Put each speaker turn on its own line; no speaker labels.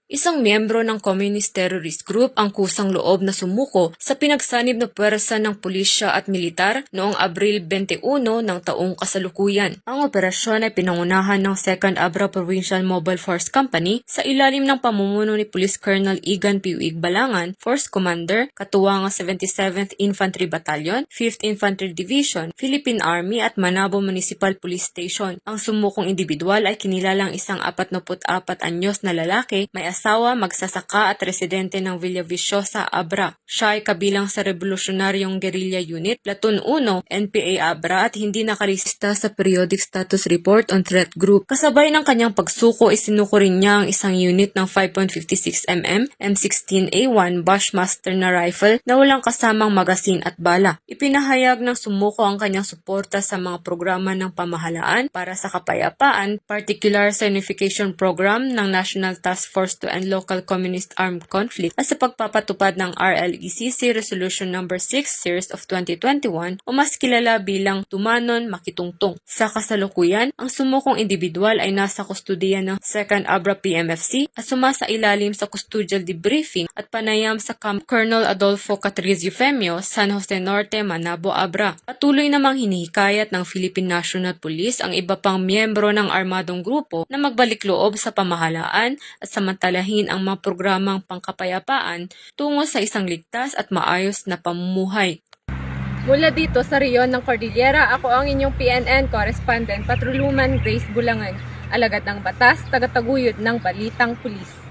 Isang miyembro ng Communist Terrorist Group ang kusang loob na sumuko sa pinagsanib na puwersa ng pulisya at militar noong Abril 21 ng taong kasalukuyan. Ang operasyon ay pinangunahan ng 2nd Abra Provincial Mobile Force Company sa ilalim ng pamumuno ni Police Colonel Igan P. Balangan, Force Commander, katuwang ang 77th Infantry Battalion, 5th Infantry Division, Philippine Army at Manabo Municipal Police Station. Ang sumukong individual ay kinilalang isang 44 anyos na lalaki, may asawa, magsasaka at residente ng Villaviciosa, Abra. Siya ay kabilang sa Revolusyonaryong Guerrilla Unit, Platoon 1, NPA Abra at hindi nakarehista sa Periodic Status Report on Threat Group. Kasabay ng kanyang pagsuko, isinuko rin niya ang isang unit ng 5.56mm M16A1 Bushmaster na rifle na walang kasamang magasin at bala. Ipinahayag ng sumuko ang kanyang suporta sa mga programa ng pamahalaan para sa kapayapaan, particular sa Unification Program ng National Task Force to End Local Communist Armed Conflict at sa pagpapatupad ng RLECC Resolution No. 6 Series of 2021 o mas kilala bilang Tumanon Makitungtong. Sa kasalukuyan, ang sumukong individual ay nasa kustudiya ng 2nd Abra PMFC at sumasailalim sa custodial debriefing at panayam sa Camp Colonel Adolfo Catrizio Femio, San Jose Norte, Manabo, Abra. Patuloy namang hinihikayat ng Philippine National Police ang iba pang miyembro ng armadong grupo na magbalik loob sa pamahalaan at samantalahin ang mga programang pangkapayapaan tungo sa isang ligtas at maayos na pamumuhay.
Mula dito sa reyon ng Cordillera, ako ang inyong PNN correspondent, Patroluman Grace Bulangan, alagad ng batas, tagataguyod ng Balitang Pulis.